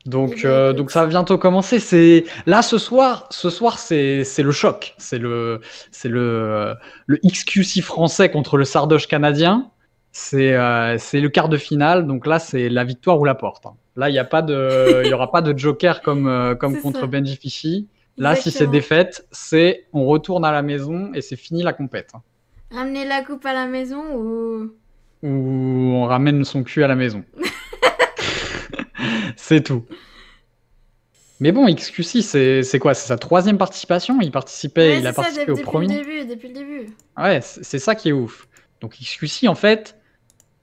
Eh Donc, ben donc ça va écoute, bientôt commencer. C'est là ce soir c'est le choc. C'est le XQC français contre le Sardoche canadien. C'est le quart de finale. Donc là, c'est la victoire ou la porte, hein. Là, il y aura pas de joker comme c'est contre ça, Benji Fischi. Là, si c'est exactement. défaite, c'est on retourne à la maison et c'est fini la compète, hein. Ramener la coupe à la maison ou... Ou on ramène son cul à la maison. C'est tout. Mais bon, XQC, c'est quoi? C'est sa troisième participation? Ouais, Il a c'est ça, participé au depuis le premier. début, depuis le début. Ouais, c'est ça qui est ouf. Donc XQC, en fait,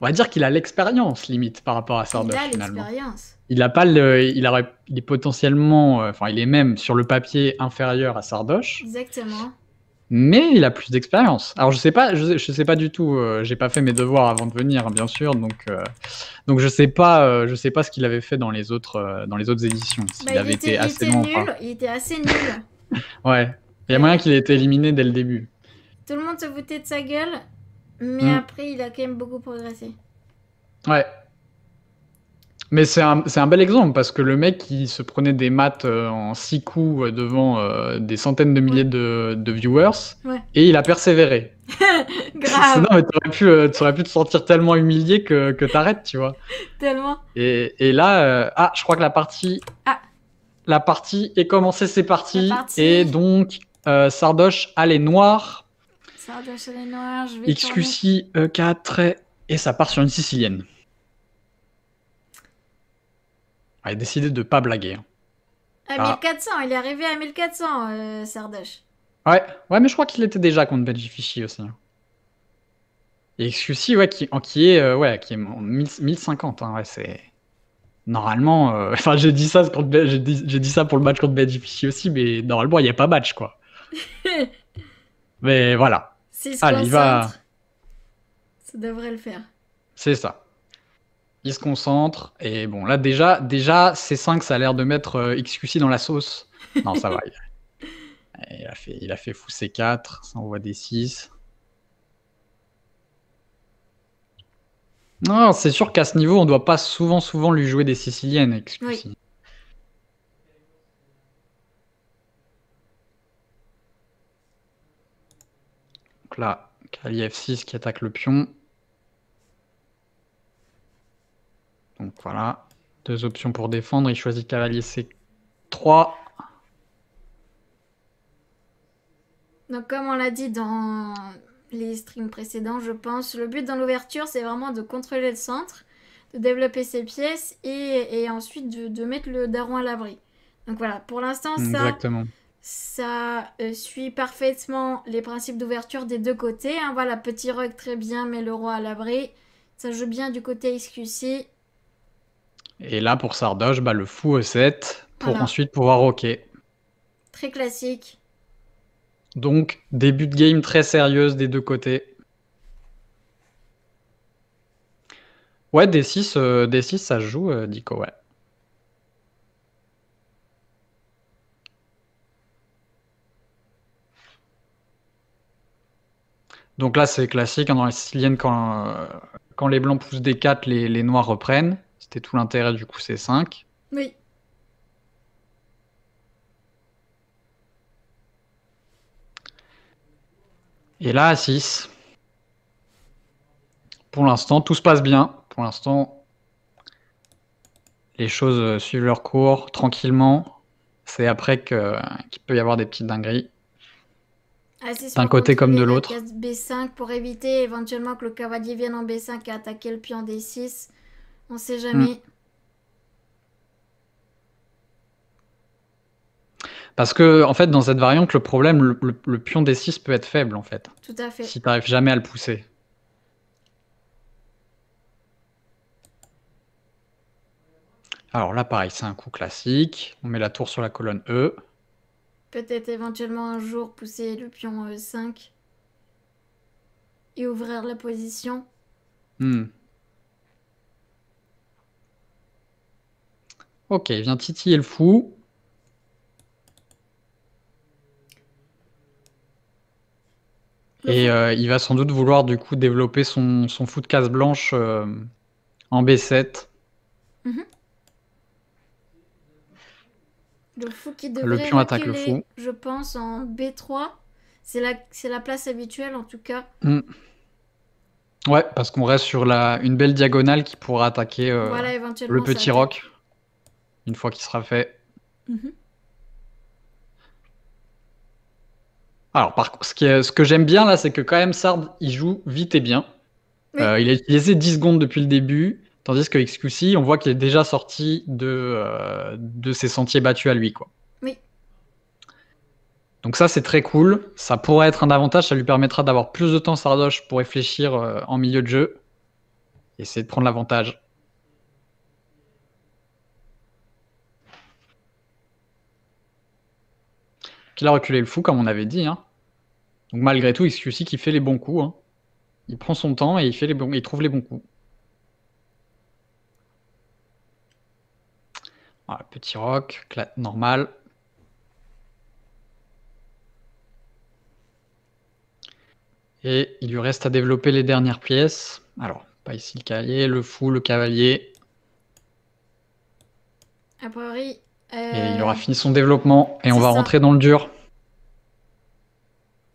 on va dire qu'il a l'expérience limite par rapport à Il Sardoche a finalement. l'expérience. Il a pas le, il est potentiellement, enfin, il est même sur le papier inférieur à Sardoche, Exactement. mais il a plus d'expérience. Alors je sais pas du tout. J'ai pas fait mes devoirs avant de venir, hein, bien sûr, donc je sais pas ce qu'il avait fait dans les autres éditions, Bah, s'il avait été il assez était loin ou nul, pas. il était assez nul. Ouais, il y a moyen Euh, qu'il ait été éliminé dès le début. Tout le monde se foutait de sa gueule, mais Hmm. après, il a quand même beaucoup progressé. Ouais. Mais c'est un bel exemple parce que le mec, il se prenait des maths en 6 coups devant des centaines de Ouais, milliers de viewers ouais. et il a persévéré. Non, Grave, mais t'aurais pu te sentir tellement humilié que t'arrêtes, tu vois. tellement. Et là, je crois que Ah, la partie est commencée, c'est c'est parti. Et parti. donc, Sardoche a les noirs, Sardoche et les noirs, je vais tourner. XQC E4 et ça part sur une sicilienne. Elle a décidé de pas blaguer, hein. À Ah, 1400, il est arrivé à 1400, Sardoche. ouais, ouais, mais je crois qu'il était déjà contre Benji Fichy aussi, hein. Et XQC, ouais, qui est en 1050, hein, ouais, c'est. Normalement, enfin, j'ai dit ça j'ai dit ça pour le match contre Benji Fichy aussi, mais normalement, il n'y a pas match, quoi. Mais voilà. S'il se Allez, il va. concentre, ça devrait le faire. C'est ça. Il se concentre. Et bon, là, déjà C5, ça a l'air de mettre XQC dans la sauce. Non, ça va. Il a fait fou C4. Ça envoie des 6. Non, c'est sûr qu'à ce niveau, on doit pas souvent lui jouer des Siciliennes, Oui. XQC. Donc là, cavalier F6 qui attaque le pion. Donc voilà, deux options pour défendre. Il choisit cavalier C3. Donc, comme on l'a dit dans les streams précédents, je pense, le but dans l'ouverture, c'est vraiment de contrôler le centre, de développer ses pièces et ensuite de mettre le daron à l'abri. Donc voilà, pour l'instant, Exactement. ça suit parfaitement les principes d'ouverture des deux côtés, hein. Voilà, petit rogue très bien, met le roi à l'abri. Ça joue bien du côté XQC. Et là, pour Sardoche, bah, le fou E7 pour Voilà, ensuite pouvoir roquer. très classique. Donc, début de game très sérieuse des deux côtés. Ouais, D6 ça se joue, Dico, ouais. Donc là, c'est classique, hein, dans la sicilienne, quand les blancs poussent D4, les noirs reprennent. C'était tout l'intérêt du coup C5. Oui, Et là, A6. Pour l'instant, tout se passe bien. Pour l'instant, les choses suivent leur cours tranquillement. C'est après qu'il peut y avoir des petites dingueries, A6 d'un pour côté comme de contrôler la l'autre. case B5 pour éviter éventuellement que le cavalier vienne en B5 et attaquer le pion D6. On sait Hmm. jamais. Parce que, en fait, dans cette variante, le problème, le pion D6 peut être faible, en fait, Tout à fait. si tu n'arrives jamais à le pousser. Alors là, pareil, c'est un coup classique. On met la tour sur la colonne E. Peut-être éventuellement un jour pousser le pion E5 et ouvrir la position. Hmm. Ok, il vient titiller le fou. Et il va sans doute vouloir du coup développer son fou de case blanche en B7. Mhm. Le fou qui Le devrait pion attaque le reculer, fou. je pense, en B3. C'est la place habituelle en tout cas. Ouais, parce qu'on reste sur une belle diagonale qui pourra attaquer Voilà, le éventuellement ça petit attaque. roc une fois qu'il sera fait. Alors, ce que j'aime bien là, c'est que quand même Sard, il joue vite et bien. Oui. Il a utilisé 10 secondes depuis le début, tandis que XQC, on voit qu'il est déjà sorti de ses sentiers battus à lui, quoi. Oui. Donc ça, c'est très cool. Ça pourrait être un avantage, ça lui permettra d'avoir plus de temps Sardoche pour réfléchir en milieu de jeu. Et essayer de prendre l'avantage. Qu'il a reculé le fou, comme on avait dit. Hein. Donc malgré tout, XQC qui fait les bons coups. Hein. Il prend son temps et il trouve les bons coups. Voilà, petit roc, normal. Et il lui reste à développer les dernières pièces. Alors, pas ici le cavalier, le fou, le cavalier. A priori. Et il aura fini son développement et on va ça. rentrer dans le dur.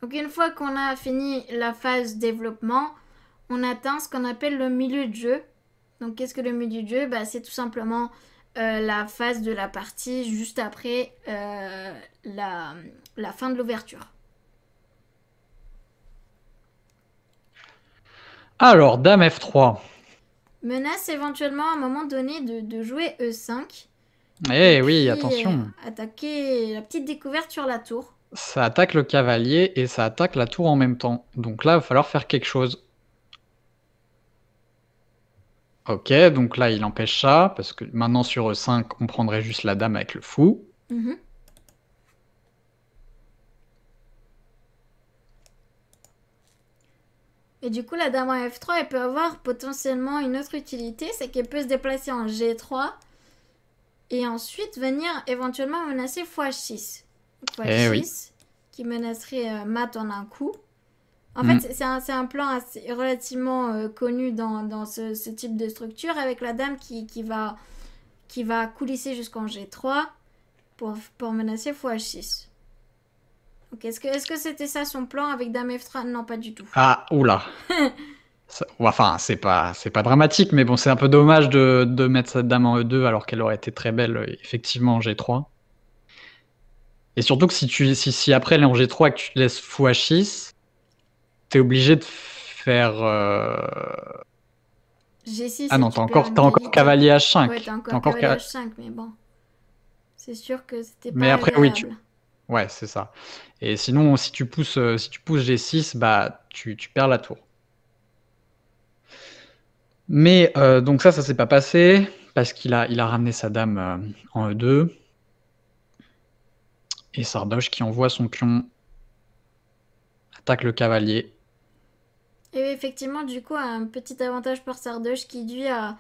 Donc une fois qu'on a fini la phase développement, on atteint ce qu'on appelle le milieu de jeu. Donc qu'est-ce que le milieu de jeu? C'est tout simplement la phase de la partie juste après la fin de l'ouverture. Alors, dame F3. Menace éventuellement à un moment donné de jouer E5. Eh oui, attention. Attaquer la petite découverte sur la tour. Ça attaque le cavalier et ça attaque la tour en même temps. Donc là, il va falloir faire quelque chose. Ok, donc là, il empêche ça, parce que maintenant, sur E5, on prendrait juste la dame avec le fou. Et du coup, la dame en F3, elle peut avoir potentiellement une autre utilité, c'est qu'elle peut se déplacer en G3 et ensuite venir éventuellement menacer x6. x6 oui. Qui menacerait mat en un coup. En fait, c'est un plan assez relativement connu dans ce type de structure avec la dame qui va coulisser jusqu'en G3 pour menacer x6. Donc, est-ce que c'était ça son plan avec dame F3? Non, pas du tout. Ah, oula. Enfin, c'est pas dramatique, mais bon, c'est un peu dommage de mettre cette dame en E2 alors qu'elle aurait été très belle, effectivement, en G3. Et surtout que si après elle est en G3 et que tu te laisses fou H6, t'es obligé de faire... G6, ah non, t'as encore cavalier H5. Ouais, t'as encore cavalier H5, mais bon. C'est sûr que c'était pas après, agréable. oui, ouais, c'est ça. Et sinon, si tu pousses G6, tu perds la tour. Mais donc ça s'est pas passé parce qu'il a ramené sa dame en E2. Et Sardoche qui envoie son pion attaque le cavalier. Et effectivement, du coup, un petit avantage pour Sardoche qui lui a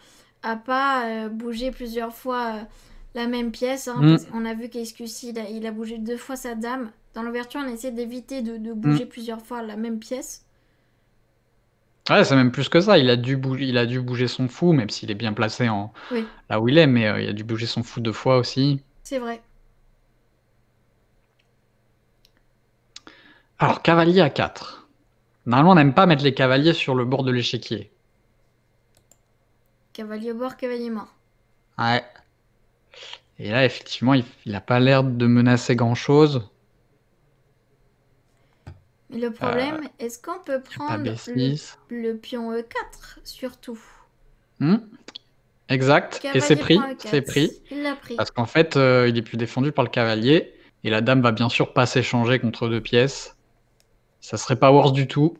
pas bougé plusieurs fois la même pièce. On a vu qu'Escussi, il a bougé 2 fois sa dame. Dans l'ouverture, on essaie d'éviter de bouger plusieurs fois la même pièce. Ouais, c'est même plus que ça. Il a dû bouger son fou, même s'il est bien placé là où il est, mais il a dû bouger son fou 2 fois aussi. C'est vrai. Alors, cavalier à 4. Normalement, on n'aime pas mettre les cavaliers sur le bord de l'échiquier. Cavalier au bord, cavalier mort. Ouais. Et là, effectivement, il n'a pas l'air de menacer grand-chose. Mais le problème, est-ce qu'on peut prendre le pion E4, surtout? Exact. Cavalier et c'est pris. C'est pris. Il l'a pris. Parce qu'en fait, il est plus défendu par le cavalier. Et la dame va bien sûr pas s'échanger contre 2 pièces. Ça serait pas worse du tout.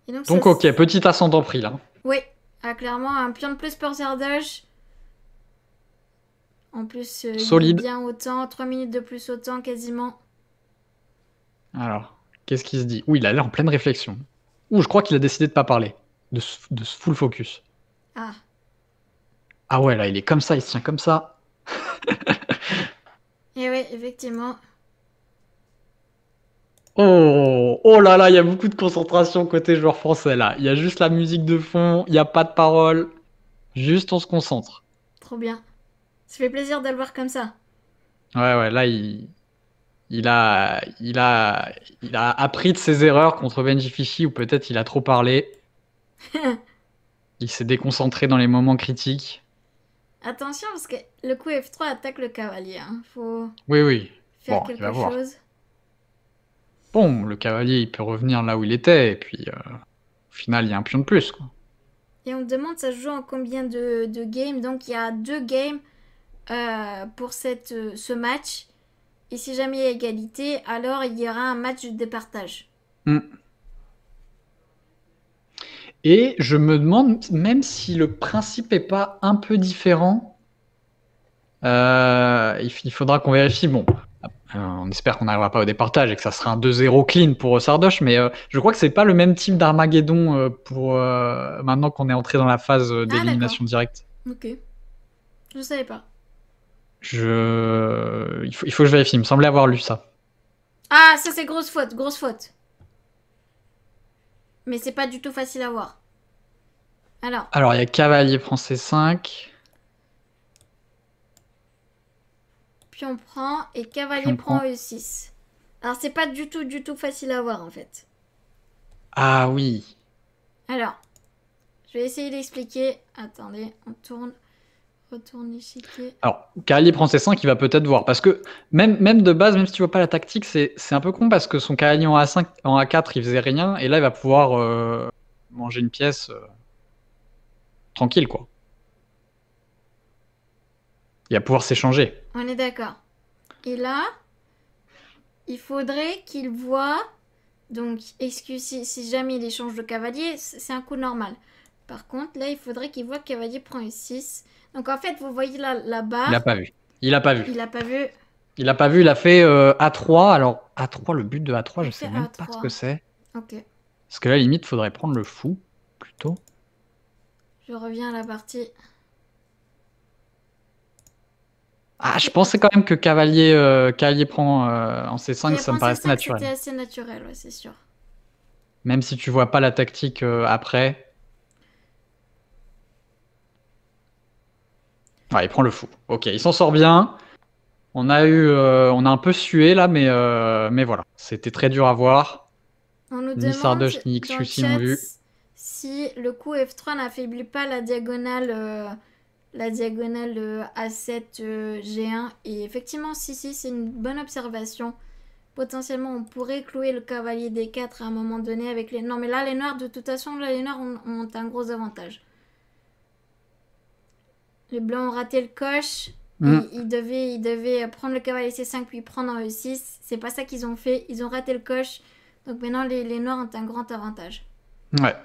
Et donc ok, petit ascendant pris là. Oui, clairement, un pion de plus pour Sardoche. En plus, solide. Il est bien autant, 3 minutes de plus autant quasiment. Alors, qu'est-ce qu'il se dit? Il a l'air en pleine réflexion. Je crois qu'il a décidé de pas parler. De full focus. Ah ouais, là, il est comme ça, il se tient comme ça. Et oui, effectivement. Oh là là, il y a beaucoup de concentration côté joueur français là. Il y a juste la musique de fond, il n'y a pas de parole. Juste on se concentre. Trop bien. Ça fait plaisir de le voir comme ça. Ouais, là, il a appris de ses erreurs contre Benji ou peut-être il a trop parlé. Il s'est déconcentré dans les moments critiques. Attention, parce que le coup F3 attaque le cavalier. Hein. Faut Oui. faire Bon, il va quelque voir. chose. Bon, le cavalier, il peut revenir là où il était, et puis au final, il y a un pion de plus, quoi. Et on me demande ça se joue en combien de games. Donc il y a 2 games pour ce match. Et si jamais il y a égalité, alors il y aura un match de départage. Et je me demande même si le principe est pas un peu différent. Il faudra qu'on vérifie. Bon, on espère qu'on n'arrivera pas au départage et que ça sera un 2-0 clean pour Sardoche, mais je crois que c'est pas le même type d'Armageddon pour maintenant qu'on est entré dans la phase Ah d'accord. d'élimination directe. Ok. Je savais pas. Il faut que je vérifie. Il me semblait avoir lu ça. Ah, ça c'est grosse faute, grosse faute. Mais c'est pas du tout facile à voir. Alors, il y a cavalier prend C5. Pion prend et cavalier Pion prend prend. E6. Alors c'est pas du tout facile à voir en fait. Ah oui. Alors, je vais essayer d'expliquer. Attendez, on tourne. Retourne l'échiquier. Alors, cavalier prend C5, il va peut-être voir. Parce que même de base, même si tu vois pas la tactique, c'est un peu con parce que son cavalier en A5, en A4, il faisait rien. Et là, il va pouvoir manger une pièce tranquille, quoi. Il va pouvoir s'échanger. On est d'accord. Et là, il faudrait qu'il voit. Donc, excuse si jamais il échange de cavalier, c'est un coup normal. Par contre, là, il faudrait qu'il voit que cavalier prend E6. Donc, en fait, vous voyez la barre. Il a pas vu. Il a pas vu. Il a pas vu. Il a pas vu, il a fait A3. Alors, A3, le but de A3, je sais même pas ce que c'est. Ok. Parce que là, limite, faudrait prendre le fou, plutôt. Je reviens à la partie. Ah, je pensais quand même que cavalier prend en C5, ça me paraissait naturel. C'était assez naturel, ouais, c'est sûr. Même si tu vois pas la tactique après. Ouais, il prend le fou. Ok, il s'en sort bien. On a un peu sué là, mais voilà. C'était très dur à voir. On nous Ni demande Sardoche ni dans le XQC l'ont chat vu. si le coup F3 n'affaiblit pas la diagonale A7 G1. Et effectivement, si, c'est une bonne observation. Potentiellement, on pourrait clouer le cavalier D4 à un moment donné avec les... Non, mais là, les noirs, de toute façon, là, les noirs ont un gros avantage. Les blancs ont raté le coche. Ils devaient prendre le cavalier C5 puis prendre en E6. C'est pas ça qu'ils ont fait. Ils ont raté le coche. Donc maintenant, les noirs ont un grand avantage. Ouais.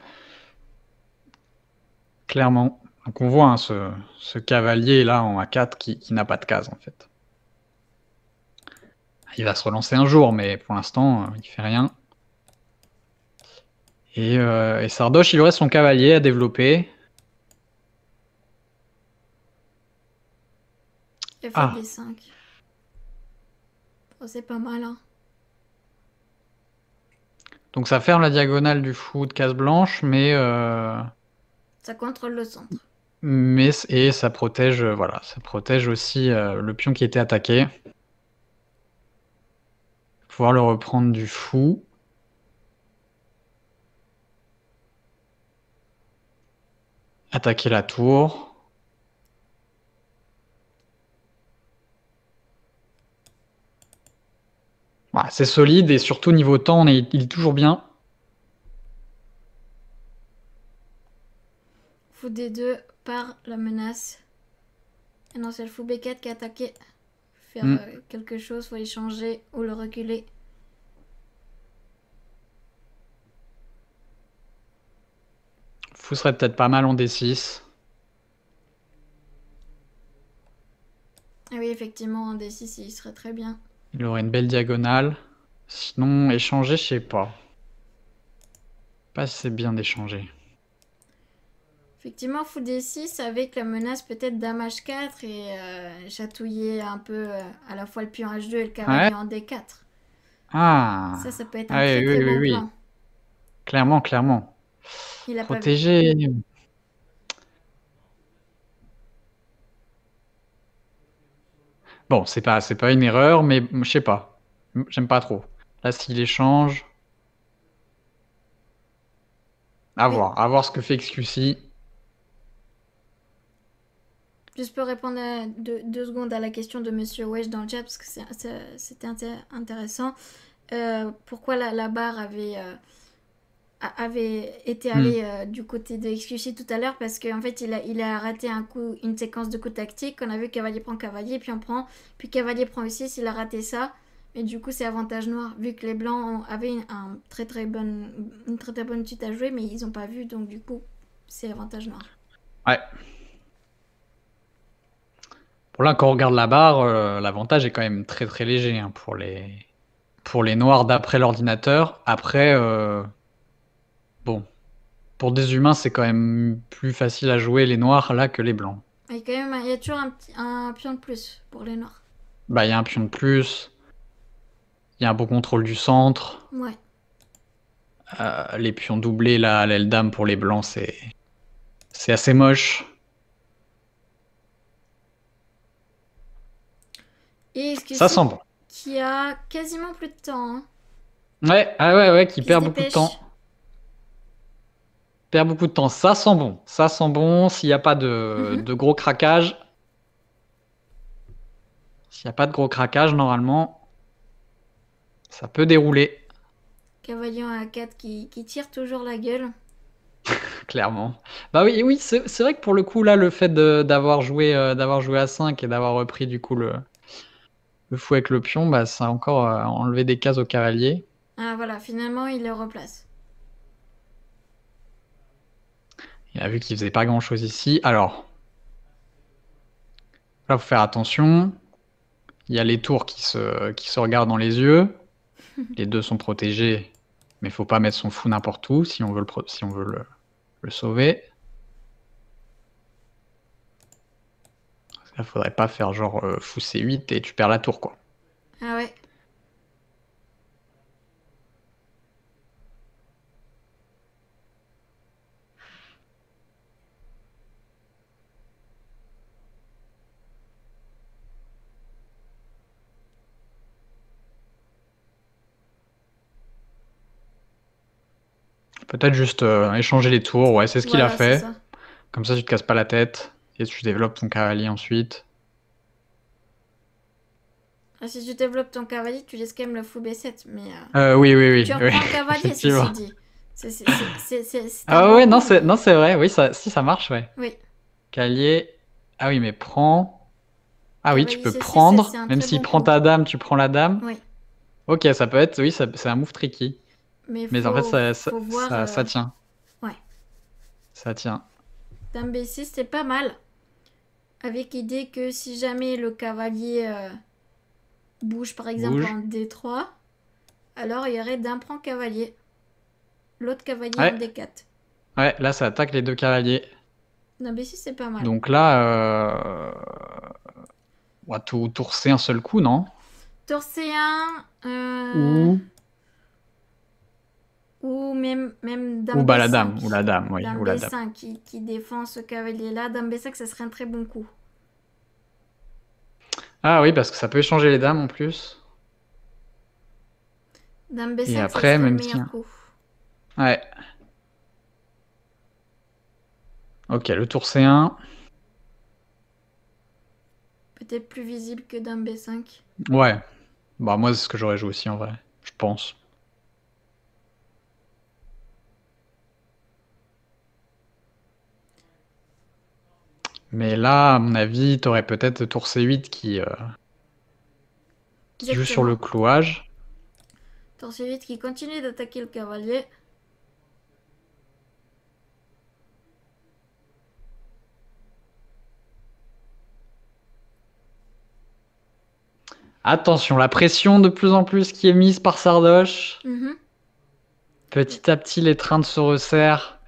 Clairement. Donc on voit hein, ce cavalier là en A4 qui n'a pas de case en fait. Il va se relancer un jour, mais pour l'instant, il fait rien. Et Sardoche, il lui reste son cavalier à développer. Il a fait D5. Oh, c'est pas mal, hein. Donc ça ferme la diagonale du fou de case blanche, mais ça contrôle le centre. Et ça protège, voilà, ça protège aussi le pion qui était attaqué. Pouvoir le reprendre du fou. Attaquer la tour. Voilà, c'est solide et surtout niveau temps, il est toujours bien. Fou D2 par la menace. Et non, c'est le fou B4 qui a attaqué. Faire quelque chose, faut l'échanger ou le reculer. Fou serait peut-être pas mal en D6. Ah oui, effectivement, en D6, il serait très bien. Il aurait une belle diagonale. Sinon, échanger, je sais pas. Pas si c'est bien d'échanger. Effectivement, fou D6 avec la menace peut-être dame H4 et chatouiller un peu à la fois le pion H2 et le cavalier en D4. Ah. Ça peut être un très bon plan. Clairement. Il a Protégé. Bon, c'est pas une erreur, mais je sais pas. J'aime pas trop. Là, s'il échange... Oui. À voir ce que fait XQC. Je peux répondre 2 secondes à la question de Monsieur Wesh dans le chat parce que c'était intéressant. Pourquoi la barre avait été Hmm. allée du côté de XQC tout à l'heure? Parce qu'en fait, il a raté une séquence de coups tactiques. On a vu cavalier prend cavalier, puis cavalier prend aussi. Il a raté ça. Mais du coup, c'est avantage noir, vu que les blancs avaient une très très bonne suite à jouer, mais ils n'ont pas vu, donc du coup, c'est avantage noir. Ouais. Pour là, quand on regarde la barre, l'avantage est quand même très très léger hein, pour les noirs d'après l'ordinateur. Après, bon, pour des humains, c'est quand même plus facile à jouer les noirs là que les blancs. Il y a toujours un pion de plus pour les noirs. Bah, il y a un pion de plus, il y a un bon contrôle du centre. Ouais. Les pions doublés, là, à l'aile dame pour les blancs, c'est assez moche. Et est-ce que Ça c'est sent bon. qui a quasiment plus de temps, hein, Ouais, ouais, qui qui se perd beaucoup de dépêche. temps. Perd beaucoup de temps. Ça sent bon. Ça sent bon. S'il n'y a pas de gros craquage. S'il n'y a pas de gros craquage, normalement, ça peut dérouler. Cavalier en A4 qui tire toujours la gueule. Clairement. Bah oui, oui, c'est vrai que pour le coup, là, le fait d'avoir joué A5 et d'avoir repris du coup le fou avec le pion, bah, ça a encore enlevé des cases au cavalier. Ah voilà, finalement il le replace. Il a vu qu'il faisait pas grand chose ici. Alors, là, faut faire attention. Il y a les tours qui se regardent dans les yeux. Les deux sont protégés, mais faut pas mettre son fou n'importe où si on veut le sauver. Là, faudrait pas faire genre fou C8 et tu perds la tour, quoi. Ah ouais. Peut-être juste échanger les tours, ouais, c'est ce qu'il a Voilà, c'est fait. ça. Comme ça, tu te casses pas la tête et tu développes ton cavalier ensuite. Ah, si tu développes ton cavalier, tu laisses quand même le fou B7, mais Oui, tu oui, reprends le cavalier, effectivement. ceci dit. C'est un Ah bon ouais, non, coup, mais... c'est vrai, oui, si ça marche, ouais. Oui, Cavalier. Ah oui, mais prends. Ah oui, tu cavalier peux C6, c'est prendre. un Même très s'il bon prend coup. ta dame, tu prends la dame. Oui, Ok, ça peut être, oui, c'est un move tricky. mais Mais en fait, faut voir... ça tient. Ouais. Ça tient. Dame B6, c'est pas mal. Avec l'idée que si jamais le cavalier bouge par exemple Bouge. en D3, alors il y aurait dame prend cavalier. L'autre cavalier en Ouais, D4. ouais, là, ça attaque les deux cavaliers. Dame B6, c'est pas mal. Donc là, on va tout tourser un seul coup, non? Tour C1, Ou... ou même Ou dame bah la dame, B5. oui, Dame ou la dame. B5 qui défend ce cavalier-là. Dame B5, ça serait un très bon coup. Ah oui, parce que ça peut échanger les dames en plus. Dame Et B5, ça après, serait le même si... meilleur coup. Ouais. Ok, le tour C1. Peut-être plus visible que dame B5. Ouais. Bah moi, c'est ce que j'aurais joué aussi en vrai, je pense. Mais là, à mon avis, t'aurais peut-être le tour C8 qui joue sur le Exactement. clouage. Tour C8 qui continue d'attaquer le cavalier. Attention, la pression de plus en plus qui est mise par Sardoche. Mhm. Petit à petit, les trains se resserrent.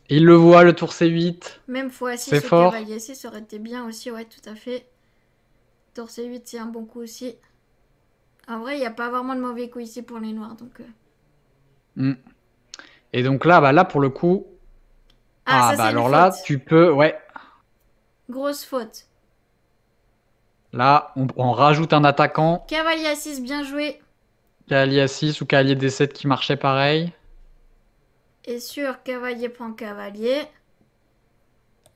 Il le voit, le tour C8. Même fois C'est 6 au fort. cavalier 6, ça aurait été bien aussi, ouais, tout à fait. Tour C8, c'est un bon coup aussi. En vrai, il n'y a pas vraiment de mauvais coup ici pour les noirs, donc... Mm. Et donc là, bah là, pour le coup... Ah, ça bah c'est une alors là, faute. tu peux... Ouais. Grosse faute. Là, on rajoute un attaquant. Cavalier A6, bien joué. Cavalier A6 ou cavalier D7 qui marchait pareil. Et sur cavalier prend cavalier.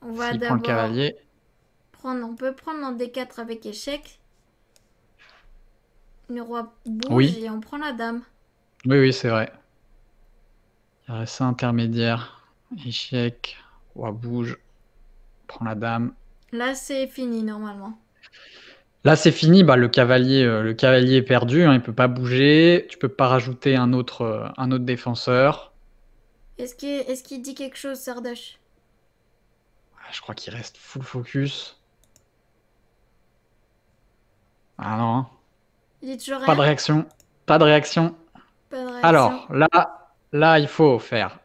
On va S'il prend le d'abord cavalier. prendre... On peut prendre en D4 avec échec. Le roi bouge Oui. et on prend la dame. Oui, oui, c'est vrai. Il reste ça intermédiaire. Échec. Roi bouge. Prend la dame. Là, c'est fini normalement. Là, c'est fini. Bah, le cavalier est perdu. Hein, il peut pas bouger. Tu peux pas rajouter un autre défenseur. Est-ce qu'il dit quelque chose, Sardoche? Je crois qu'il reste full focus. Ah non. Hein. Il dit toujours Pas de rien? réaction. Pas de réaction. Pas de réaction. Alors, là, il faut faire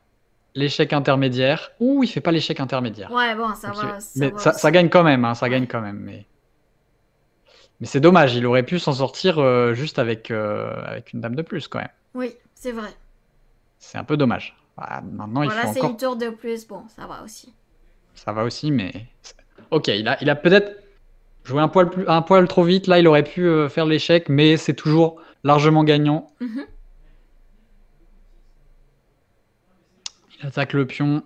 l'échec intermédiaire. Ouh, il fait pas l'échec intermédiaire. Ouais, bon, ça Donc, va. mais va ça gagne quand même. Hein, ça Ouais. gagne quand même. Mais c'est dommage. Il aurait pu s'en sortir juste avec une dame de plus quand même. Oui, c'est vrai. C'est un peu dommage. Ah, maintenant, il Voilà, faut c'est encore. une tour de plus. Bon, ça va aussi. Ça va aussi, mais. Ok, il a peut-être joué un poil trop vite. Là, il aurait pu faire l'échec, mais c'est toujours largement gagnant. Mhm. Il attaque le pion.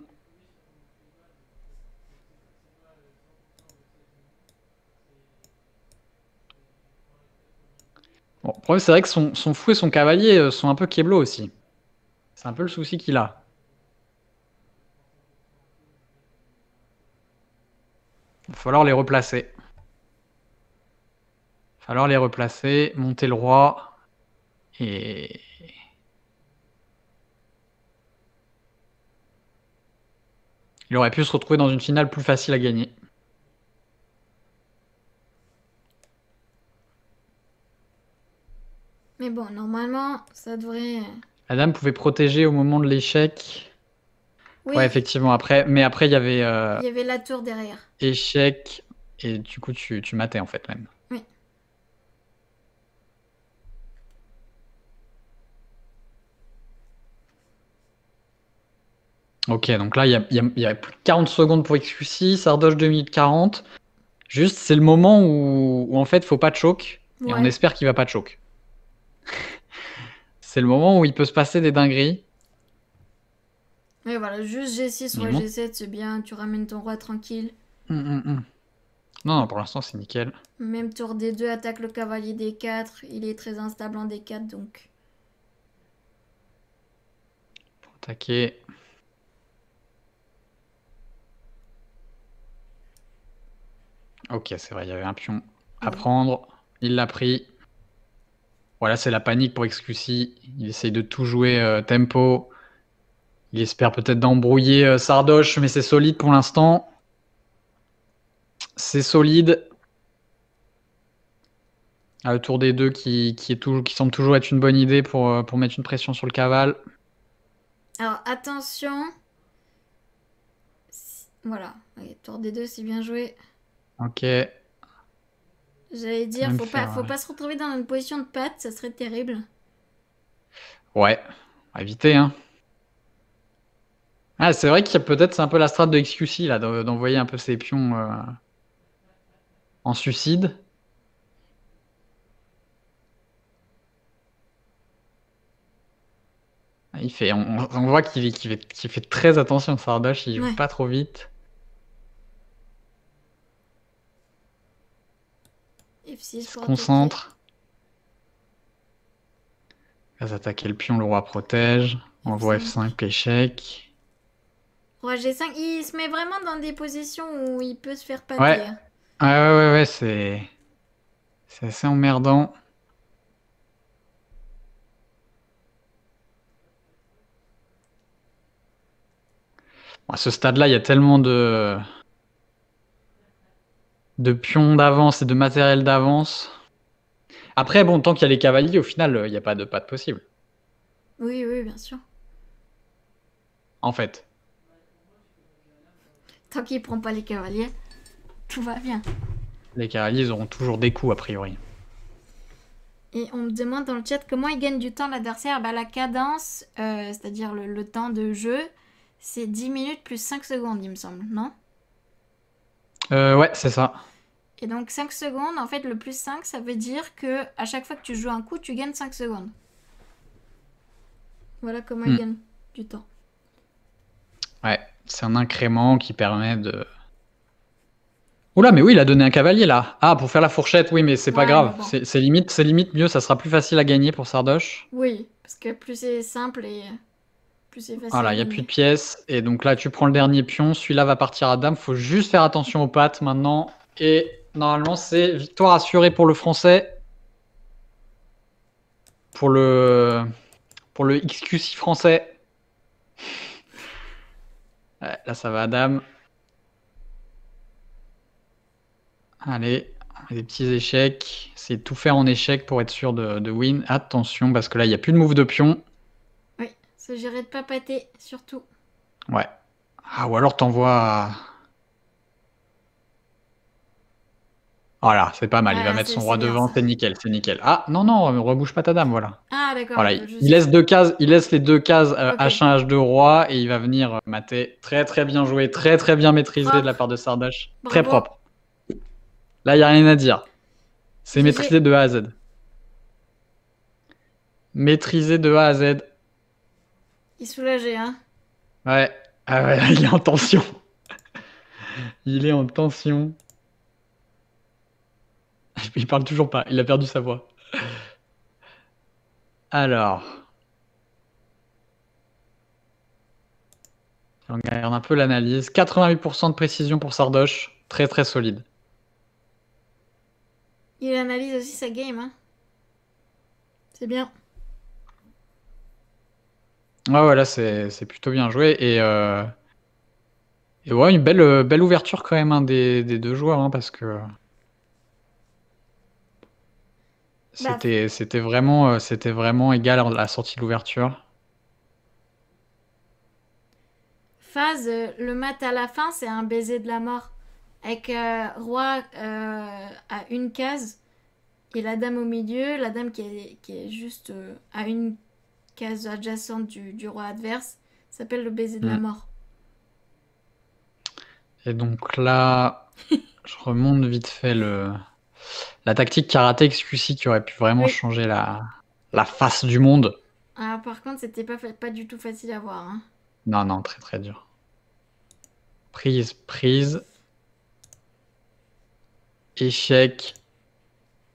Bon, le problème, c'est vrai que son fou et son cavalier sont un peu Keblo aussi. C'est un peu le souci qu'il a. Il va falloir les replacer. Monter le roi. Et... il aurait pu se retrouver dans une finale plus facile à gagner. Mais bon, normalement, ça devrait... La dame pouvait protéger au moment de l'échec. Oui, Ouais, effectivement. Mais après, il y avait il y avait la tour derrière. échec. Et du coup, tu matais en fait même. Oui. Ok, donc là, il y a plus de 40 secondes pour XQC. Sardoche 2 minutes 40. Juste, c'est le moment où en fait, faut pas de choc. Et on Ouais. espère qu'il va pas de choc. C'est le moment où il peut se passer des dingueries. Mais voilà, juste G6 Mais ou bon. G7, c'est bien. Tu ramènes ton roi tranquille. Non, non, pour l'instant, c'est nickel. Même tour D2, attaque le cavalier D4. Il est très instable en D4, donc... Pour attaquer. Ok, c'est vrai, il y avait un pion à prendre. Il l'a pris. Voilà, c'est la panique pour XQC. Il essaye de tout jouer tempo. Il espère peut-être d'embrouiller Sardoche, mais c'est solide pour l'instant. C'est solide. Le tour des deux qui semble toujours être une bonne idée pour mettre une pression sur le cavale. Alors, attention. Voilà. Okay, tour D2, c'est bien joué. Ok. J'allais dire, Même faut pas se retrouver dans une position de patte, ça serait terrible. Ouais. À éviter, hein. Ah, c'est vrai qu'il y a peut-être, c'est un peu la strat de XQC, là, d'envoyer un peu ses pions en suicide. On voit qu'il fait très attention, Sardoche, il joue pas trop vite. F6 Il se pour concentre. Il va attaquer le pion, le roi protège. Envoie F5, échec. Roi G5, il se met vraiment dans des positions où il peut se faire pâter. Ouais. Ouais, c'est assez emmerdant. Bon, à ce stade-là, il y a tellement de pions d'avance et de matériel d'avance. Après, bon, tant qu'il y a les cavaliers, au final, il n'y a pas de patte possible. Oui, oui, bien sûr. En fait. Tant qu'il prend pas les cavaliers, tout va bien. Les cavaliers, ils auront toujours des coups, a priori. Et on me demande dans le chat comment il gagne du temps l'adversaire. Bah, la cadence, c'est-à-dire le temps de jeu, c'est 10 minutes plus 5 secondes, il me semble, non? Ouais, c'est ça. Et donc 5 secondes, en fait, le plus 5, ça veut dire que à chaque fois que tu joues un coup, tu gagnes 5 secondes. Voilà comment il gagne du temps. Ouais, c'est un incrément qui permet de... Oula, mais oui, il a donné un cavalier là. Ah, pour faire la fourchette, oui, mais c'est pas Ouais, grave. mais bon. C'est limite mieux, ça sera plus facile à gagner pour Sardoche. Oui, parce que plus c'est simple et plus c'est facile Voilà, à il n'y a plus de gagner. pièces. Et donc là, tu prends le dernier pion. Celui-là va partir à dame. Faut juste faire attention aux pattes maintenant. Et normalement, c'est victoire assurée pour le français. Pour le XQC français. Ouais, là, ça va à dame. Allez, des petits échecs. C'est tout faire en échec pour être sûr de win. Attention, parce que là, il n'y a plus de move de pion. Oui, se gérer de pas pâter, surtout. Ouais. Ah, ou alors t'envoies... Voilà, c'est pas mal. Il va Ah, mettre son c'est roi bien devant, ça. c'est nickel, c'est nickel. Ah, non, rebouge pas ta dame, voilà. Ah, d'accord, Voilà, il veut il juste... laisse 2 cases, il laisse les 2 cases Ok. H1, H2 roi et il va venir mater. Très bien joué, très bien maîtrisé de la Propre. part de Sardoche. Très Bravo. propre. Là, il n'y a rien à dire. C'est GG. maîtrisé de A à Z. Maîtrisé de A à Z. Il est soulagé, hein. Ouais. Ah ouais, il est en tension. Il est en tension. Il parle toujours pas, il a perdu sa voix. Alors... On regarde un peu l'analyse. 88% de précision pour Sardoche. Très solide. Il analyse aussi sa game, hein. C'est bien. Ouais, voilà, c'est plutôt bien joué. Et ouais, une belle ouverture quand même des 2 joueurs, hein, parce que Bah, c'était vraiment égal à la sortie de l'ouverture. phase, le mat à la fin, c'est un baiser de la mort. Avec roi à une case et la dame au milieu. La dame qui est juste à une case adjacente du roi adverse s'appelle le baiser de la Mm. mort. Et donc là, je remonte vite fait la tactique karaté XQC qui aurait pu vraiment Oui. changer la face du monde. Alors, par contre, c'était pas du tout facile à voir, hein. Non, très dur. Prise. Échec.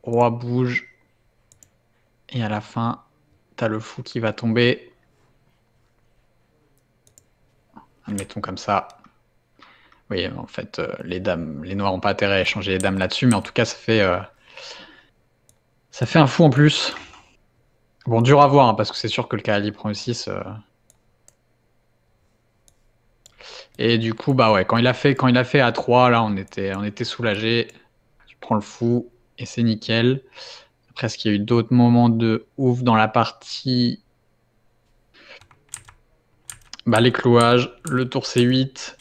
Roi bouge. Et à la fin, t'as le fou qui va tomber. Admettons comme ça. Oui, en fait, les noirs n'ont pas intérêt à échanger les dames là-dessus, mais en tout cas, ça fait un fou en plus. Bon, dur à voir, hein, parce que c'est sûr que le cavalier prend le 6. Et du coup, bah ouais, quand il a fait A3, là, on était soulagés. Tu prends le fou, et c'est nickel. Après, est-ce qu'il y a eu d'autres moments de ouf dans la partie? Bah, les clouages, le tour C8,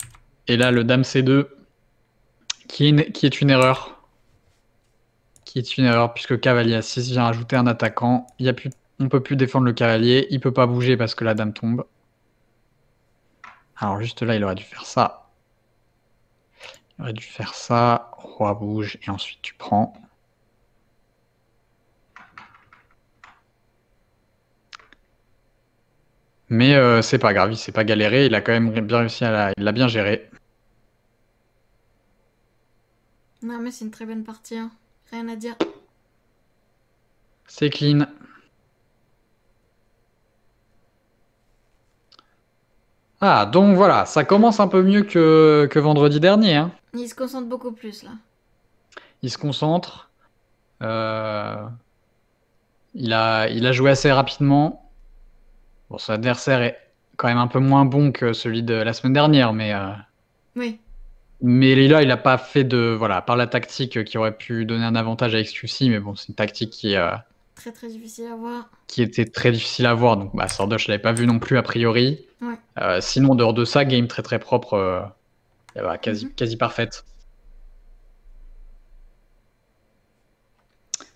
et là, le dame C2, qui est une erreur. Qui est une erreur, puisque le cavalier à 6 vient rajouter un attaquant. On peut plus défendre le cavalier, il peut pas bouger parce que la dame tombe. Alors juste là, il aurait dû faire ça. Il aurait dû faire ça, roi bouge, et ensuite tu prends. Mais c'est pas grave, il s'est pas galéré, il a quand même bien réussi il l'a bien géré. Non, mais c'est une très bonne partie, hein. Rien à dire. C'est clean. Ah, donc voilà, ça commence un peu mieux que vendredi dernier, hein. Il se concentre beaucoup plus, là. Il se concentre. Il a joué assez rapidement. Bon, son adversaire est quand même un peu moins bon que celui de la semaine dernière, Oui. mais là, il n'a pas fait voilà, par la tactique qui aurait pu donner un avantage à XQC, mais bon, c'est une tactique Très difficile à voir. qui était très difficile à voir, donc bah, Sardoche, je l'avais pas vu non plus a priori. Ouais. Sinon, en dehors de ça, game très propre, quasi parfaite.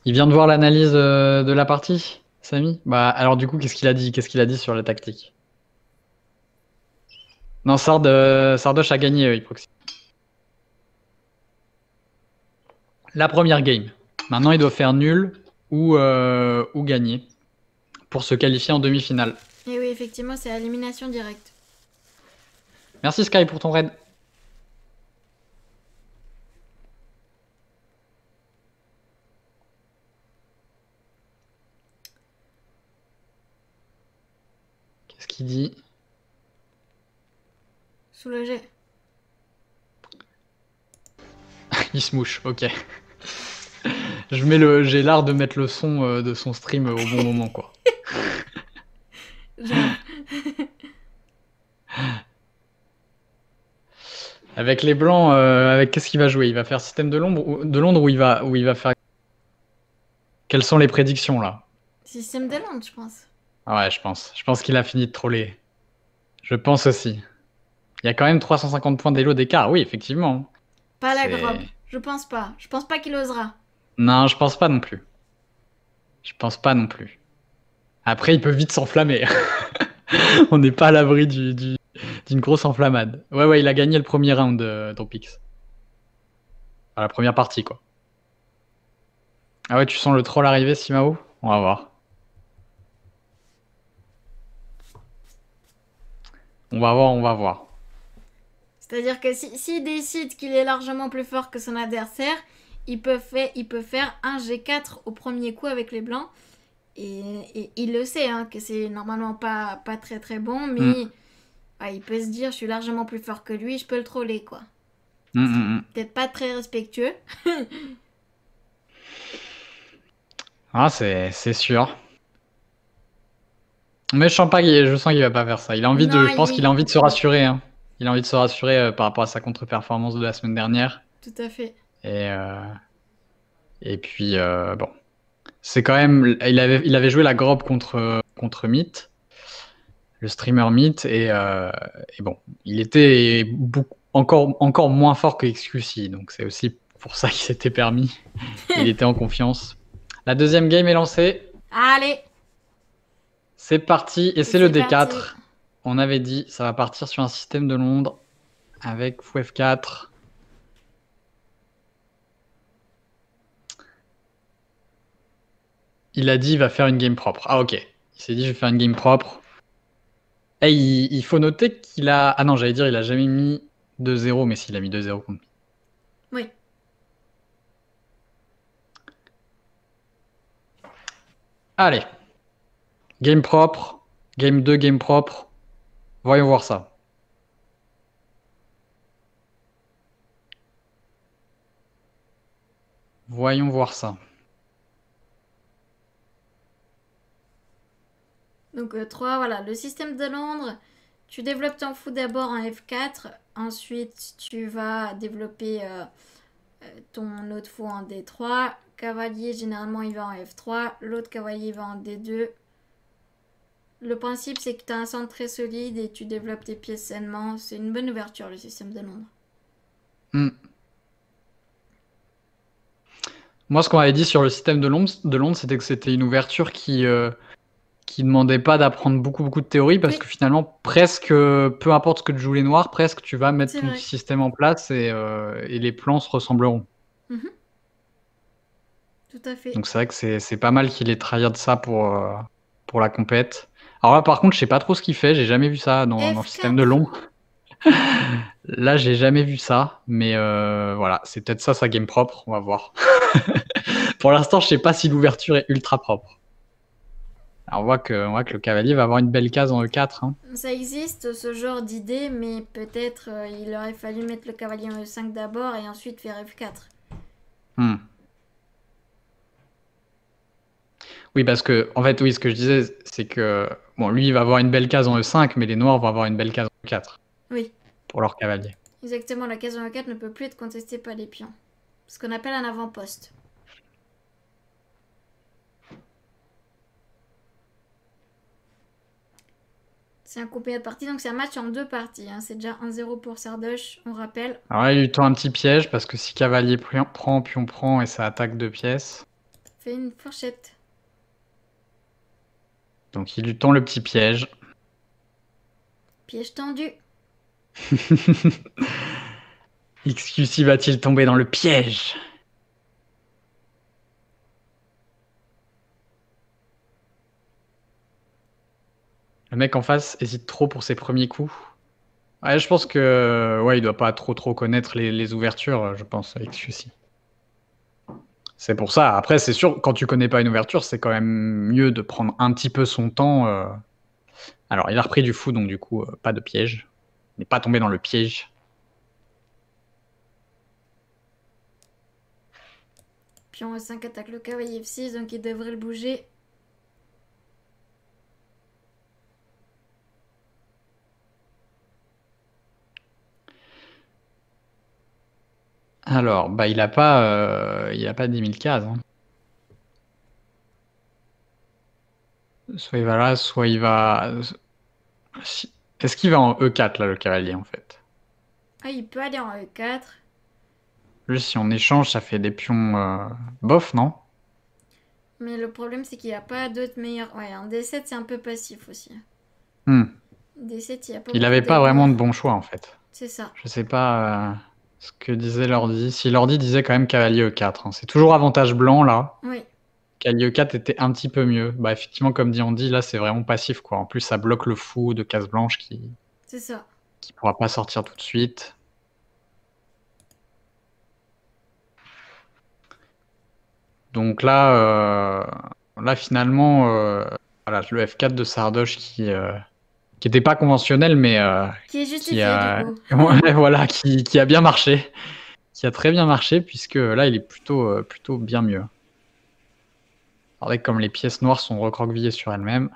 Il vient de voir l'analyse de la partie, Samy? Bah, alors du coup, qu'est-ce qu'il a dit? Qu'est-ce qu'il a dit sur la tactique? Non, Sardoche a gagné, Hyproxy. La première game. Maintenant, il doit faire nul ou gagner pour se qualifier en demi-finale. Et oui, effectivement, c'est élimination directe. Merci Sky pour ton raid. Qu'est-ce qu'il dit? Soulagé. Il se mouche, ok. J'ai l'art de mettre le son de son stream au bon moment, quoi. Avec les blancs, avec qu'est-ce qu'il va jouer? Il va faire système de Londres ou il va faire. Quelles sont les prédictions là? Système de Londres, je pense. Ah ouais, je pense. Je pense qu'il a fini de troller. Je pense aussi. Il y a quand même 350 points d'élo d'écart. Oui, effectivement. Pas la grobe. Je pense pas. Je pense pas qu'il osera. Non, je pense pas non plus. Je pense pas non plus. Après, il peut vite s'enflammer. On n'est pas à l'abri d'une grosse enflammade. Ouais, il a gagné le premier round d'Opix. Enfin, la première partie, quoi. Ah ouais, tu sens le troll arriver, Simao? On va voir. On va voir. C'est-à-dire que s'il décide qu'il est largement plus fort que son adversaire, il peut faire un G4 au premier coup avec les blancs. Et il le sait, hein, que c'est normalement pas très très bon, mais il peut se dire, je suis largement plus fort que lui, je peux le troller, quoi. Peut-être pas très respectueux. Ah, c'est sûr. Mais je sens qu'il va pas faire ça. Je pense qu'il a envie de se rassurer. Hein. Il a envie de se rassurer par rapport à sa contre-performance de la semaine dernière. Tout à fait. Et puis, bon. C'est quand même. Il avait joué la grobe contre Myth, le streamer Myth, et bon, il était encore moins fort que XQC, donc c'est aussi pour ça qu'il s'était permis. Il était en confiance. La deuxième game est lancée. Allez! C'est parti, et c'est le D4. On avait dit, ça va partir sur un système de Londres avec fou F4. Il a dit il va faire une game propre. Ah ok, il s'est dit je vais faire une game propre. Et il faut noter qu'il a... Ah non, j'allais dire il a jamais mis 2-0, mais s'il a mis 2-0 contre lui. Oui. Allez. Game propre. Game 2, game propre. Voyons voir ça. Voyons voir ça. Donc 3, voilà, le système de Londres, tu développes ton fou d'abord en F4, ensuite tu vas développer ton autre fou en D3, cavalier généralement il va en F3, l'autre cavalier va en D2. Le principe c'est que tu as un centre très solide et tu développes tes pièces sainement, c'est une bonne ouverture le système de Londres. Moi ce qu'on avait dit sur le système de Londres, c'était que c'était une ouverture qui demandait pas d'apprendre beaucoup de théorie parce que finalement, presque, peu importe ce que jouent les noirs, presque tu vas mettre ton système en place et les plans se ressembleront. Tout à fait. Donc c'est vrai que c'est pas mal qu'il ait tryhard ça pour la compète. Alors là par contre, je sais pas trop ce qu'il fait, j'ai jamais vu ça dans le système de Londres. Là, j'ai jamais vu ça, mais voilà, c'est peut-être ça sa game propre, on va voir. Pour l'instant, je sais pas si l'ouverture est ultra propre. Alors on voit que le cavalier va avoir une belle case en E4. Hein. Ça existe ce genre d'idée, mais peut-être il aurait fallu mettre le cavalier en E5 d'abord et ensuite faire F4. Oui, parce que, en fait, oui, ce que je disais, c'est que, bon, lui, il va avoir une belle case en E5, mais les noirs vont avoir une belle case en E4. Oui. Pour leur cavalier. Exactement, la case en E4 ne peut plus être contestée par les pions. Ce qu'on appelle un avant-poste. C'est un coupé de partie, donc c'est un match en 2 parties. Hein. C'est déjà 1-0 pour Sardoche, on rappelle. Alors là, il lui tend un petit piège, parce que si cavalier prend, pion prend, et ça attaque 2 pièces. Fait une fourchette. Donc il lui tend le petit piège. Piège tendu. XQC va-t-il tomber dans le piège? Le mec en face hésite trop pour ses premiers coups. Ouais, je pense que ouais, il doit pas trop connaître les ouvertures, je pense, avec celui-ci. C'est pour ça. Après, c'est sûr, quand tu connais pas une ouverture, c'est quand même mieux de prendre un petit peu son temps. Alors, il a repris du fou, donc du coup, pas de piège. Il n'est pas tombé dans le piège. Pion E5 attaque le cavalier F6, donc il devrait le bouger. Alors, bah, il a pas 10 000 cases. Hein. Soit il va là, soit il va... Est-ce qu'il va en E4, là, le cavalier, en fait? Ah, il peut aller en E4. Juste, si on échange, ça fait des pions bof, non? Mais le problème, c'est qu'il n'y a pas d'autres meilleurs. Ouais, un D7, c'est un peu passif aussi. Hmm. D7, il n'y a pas Il beaucoup avait pas vraiment d'aiglons. de bons choix, en fait. C'est ça. Je sais pas ce que disait l'ordi. Si l'ordi disait quand même cavalier E4. Hein. C'est toujours avantage blanc, là. Oui, Cavalier E4 était un petit peu mieux. Bah, effectivement, comme dit Andy, là, c'est vraiment passif, quoi. En plus, ça bloque le fou de case blanche c'est ça. qui pourra pas sortir tout de suite. Donc là finalement, voilà, le F4 de Sardoche qui était pas conventionnel, mais Qui est qui justifié, du a, coup. ouais, voilà, qui a bien marché, qui a très bien marché, puisque là, il est plutôt bien mieux. Alors, comme les pièces noires sont recroquevillées sur elles-mêmes.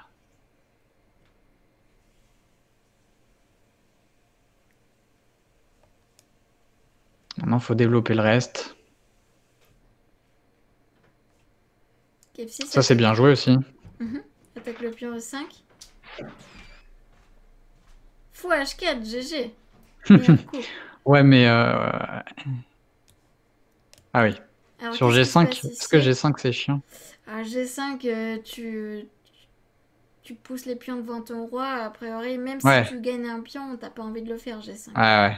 Maintenant, il faut développer le reste. F6 Ça, c'est attaque. bien joué aussi. Attaque le pion E5. Fou H4, GG. Meilleur coup. Ouais, mais... Ah oui. Alors, Sur qu'est-ce qui se G5, passe est-ce que ici? G5, c'est chiant? À G5, tu pousses les pions devant ton roi. A priori, même si Ouais, tu gagnes un pion, t'as pas envie de le faire, G5. ouais.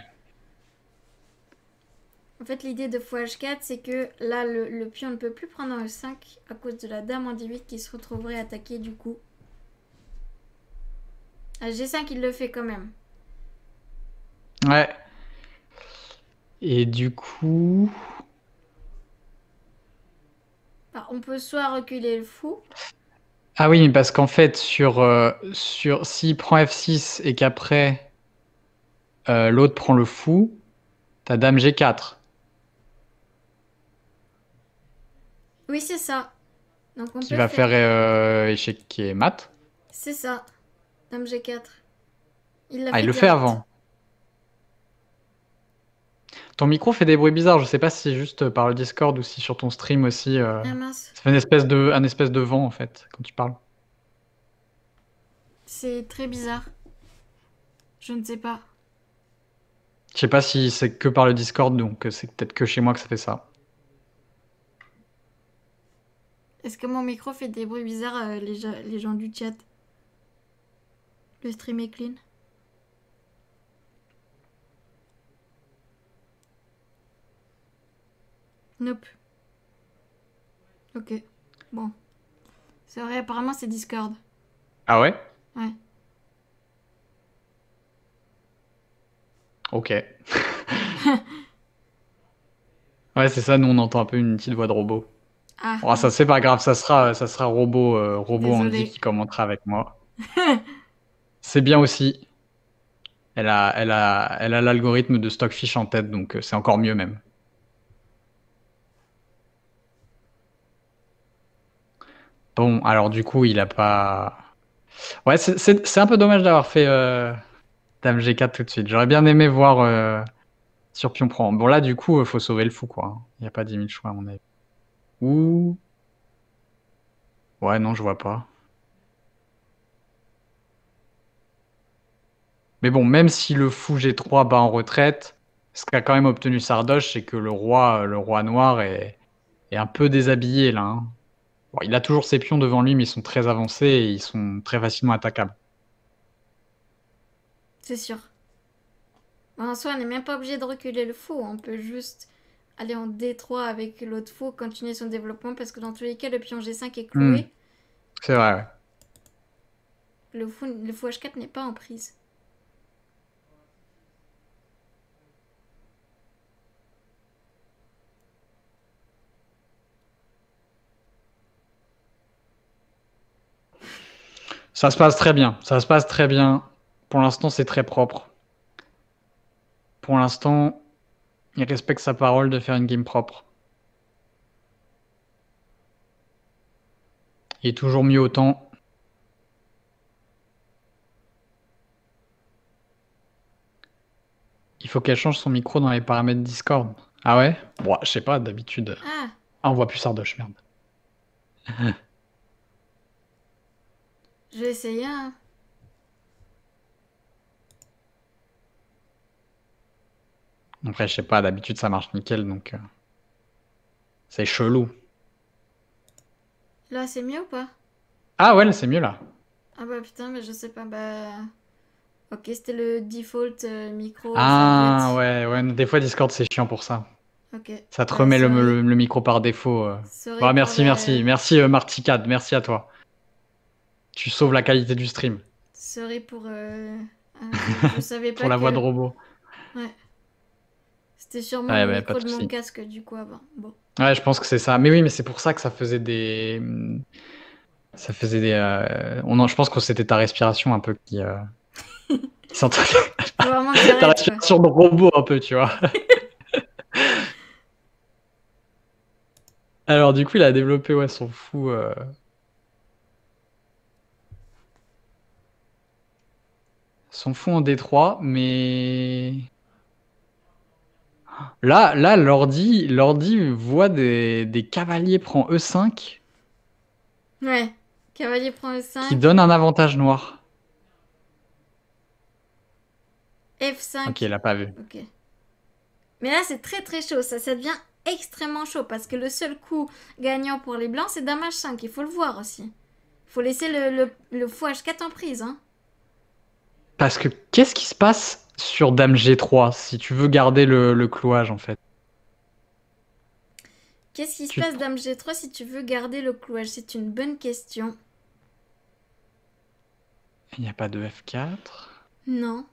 En fait, l'idée de fou H4, c'est que là, le pion ne peut plus prendre un E5 à cause de la dame en D8 qui se retrouverait attaquée du coup. À G5, il le fait quand même. Ouais. Et du coup... Alors, on peut soit reculer le fou. Ah oui, mais parce qu'en fait, s'il prend F6 et qu'après l'autre prend le fou, t'as Dame G4. Oui, c'est ça. Donc on Qui peut va faire. faire échec qui est mat. C'est ça. Dame G4. Il l'a Ah, il fait le fait direct. avant. Ton micro fait des bruits bizarres, je sais pas si c'est juste par le Discord ou si sur ton stream aussi. Ah mince. Ça fait un espèce de vent en fait quand tu parles. C'est très bizarre. Je ne sais pas. Je sais pas si c'est que par le Discord, donc c'est peut-être que chez moi que ça fait ça. Est-ce que mon micro fait des bruits bizarres, les gens du chat? Le stream est clean. Nope. Ok. Bon. C'est vrai, apparemment c'est Discord. Ah ouais? Ouais. Ok. Ouais, c'est ça, nous on entend un peu une petite voix de robot. Ah, Bon, ça c'est pas grave, ça sera robot Andy désolé. qui commentera avec moi. C'est bien aussi. Elle a l'algorithme de Stockfish en tête, donc c'est encore mieux même. Bon, alors du coup, il a pas... Ouais, c'est un peu dommage d'avoir fait Dame G4 tout de suite. J'aurais bien aimé voir sur pion prend. Bon, là, du coup, faut sauver le fou, quoi. Il n'y a pas 10 000 choix, à mon avis. Ouh. Ouais, non, je vois pas. Mais bon, même si le fou G3 bat en retraite, ce qu'a quand même obtenu Sardoche, c'est que le roi noir est un peu déshabillé, là. Hein. Bon, il a toujours ses pions devant lui, mais ils sont très avancés et ils sont très facilement attaquables. C'est sûr. En soi, on n'est même pas obligé de reculer le fou. On peut juste aller en D3 avec l'autre fou, continuer son développement, parce que dans tous les cas, le pion G5 est Hmm, cloué. c'est vrai, ouais. Le fou H4 n'est pas en prise. Ça se passe très bien. Ça se passe très bien. Pour l'instant, c'est très propre. Pour l'instant, il respecte sa parole de faire une game propre. Il est toujours mieux au temps. Il faut qu'elle change son micro dans les paramètres Discord. Ah ouais? Bon, je sais pas, d'habitude. Ah, Ah, on voit plus Sardoche, merde. je vais essayer. Hein. Après, je sais pas, d'habitude ça marche nickel, donc c'est chelou. Là, c'est mieux ou pas? Ah ouais, là, c'est mieux là. Ah bah putain, mais je sais pas. Bah. Ok, c'était le default micro. Ah Ça ouais, ouais, des fois Discord c'est chiant pour ça. doit être... Ok. Ça te Bah, remet sorry. le micro par défaut. Sorry Bon, pour merci, le... merci, merci Marticad, merci à toi. Tu sauves la qualité du stream Sorry pour... ah, je savais pour pas la voix que... de robot. Ouais. C'était sûrement Ouais, le bah, pas micro de de mon souci. casque du coup avant. Bon. Ouais, je pense que c'est ça. Mais oui, mais c'est pour ça que ça faisait des. Ça faisait des. Je pense que c'était ta respiration un peu qui s'entendait. Faut vraiment que Ta j'arrête quoi. respiration de robot un peu, tu vois. Alors, du coup, il a développé ouais, son fou. Son fou en D3, mais. Là, l'ordi voit des cavaliers prend E5 Ouais. Cavalier prend qui E5. donne un avantage noir. F5. Ok, il a pas vu. Ok. Mais là, c'est très très chaud. Ça devient extrêmement chaud parce que le seul coup gagnant pour les blancs, c'est dame H5. Il faut le voir aussi. Il faut laisser le fou H4 en prise. Hein. Parce que qu'est-ce qui se passe sur Dame G3 si tu veux garder le clouage en fait? Qu'est-ce qui se Tu te passe dame G3 si tu veux garder le clouage? C'est une bonne question. Il n'y a pas de F4. Non.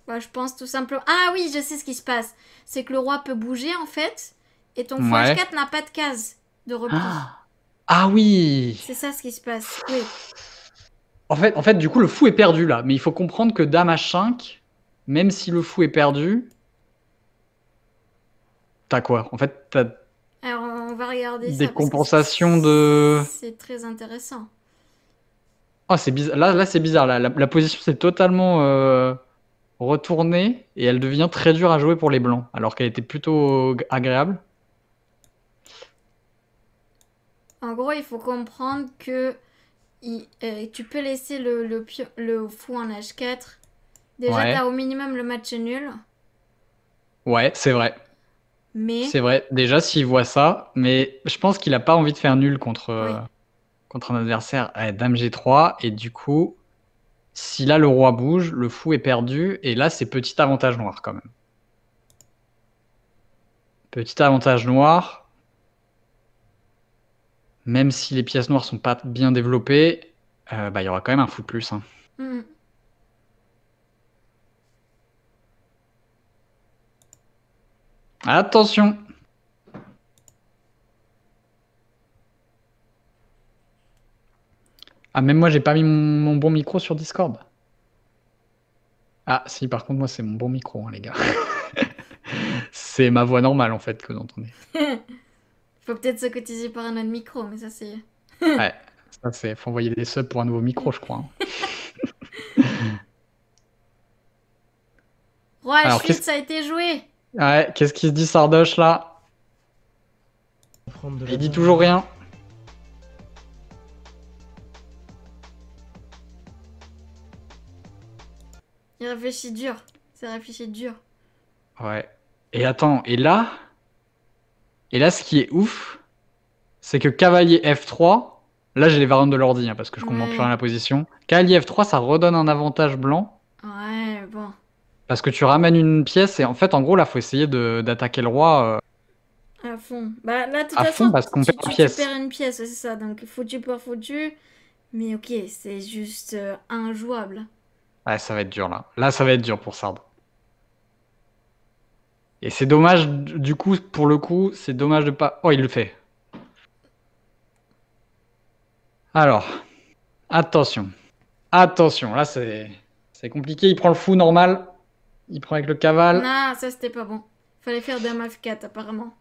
Bah, je pense tout simplement... Ah oui, je sais ce qui se passe. C'est que le roi peut bouger en fait. Et ton fou Ouais. H4 n'a pas de case de repli. Ah oui! C'est ça ce qui se passe. Oui. En fait, du coup, le fou est perdu là. Mais il faut comprendre que Dame H5, même si le fou est perdu, t'as quoi? En fait, t'as Alors on va regarder des ça parce que compensations de. c'est très intéressant. Oh, c'est bizarre. Là c'est bizarre. La position s'est totalement retournée et elle devient très dure à jouer pour les blancs, alors qu'elle était plutôt agréable. En gros, il faut comprendre que tu peux laisser le fou en H4. Déjà, Ouais. t'as au minimum le match nul. Ouais, c'est vrai. Mais... C'est vrai. Déjà, s'il voit ça, mais je pense qu'il a pas envie de faire nul Oui. contre un adversaire. Dame G3, et du coup, si là le roi bouge, le fou est perdu, et là c'est petit avantage noir quand même. Petit avantage noir, même si les pièces noires sont pas bien développées, il y aura quand même un fou de plus. Hein. Mhm. Attention! Ah, même moi j'ai pas mis mon bon micro sur Discord. Ah si, par contre moi c'est mon bon micro, hein, les gars. C'est ma voix normale en fait que vous entendez. Faut peut-être se cotiser par un autre micro, mais ça c'est... Ouais, ça c'est. Faut envoyer des subs pour un nouveau micro, je crois. Hein. Roi Alors, H8, ça a été joué. Ouais, qu'est-ce qu'il se dit Sardoche là? Il dit toujours rien. Il réfléchit dur. C'est réfléchi dur. Ouais. Et attends, et là, ce qui est ouf, c'est que cavalier F3, là j'ai les variantes de l'ordi, hein, parce que je comprends plus rien à la position. Cavalier F3, ça redonne un avantage blanc, Ouais, bon. parce que tu ramènes une pièce, et en fait, en gros, là, faut essayer d'attaquer le roi À fond. Bah là, de toute À fond façon, parce qu'on perd une tu pièce. perds une pièce, ouais, c'est ça. Donc foutu pour foutu. Mais ok, c'est juste injouable. Ouais, ça va être dur là. Là, ça va être dur pour Sard. Et c'est dommage, du coup, pour le coup, c'est dommage de pas... Oh, il le fait. Alors, attention. Attention, là, c'est compliqué. Il prend le fou normal. Il prend avec le cavale. Non, ça c'était pas bon. Fallait faire dame F4 apparemment.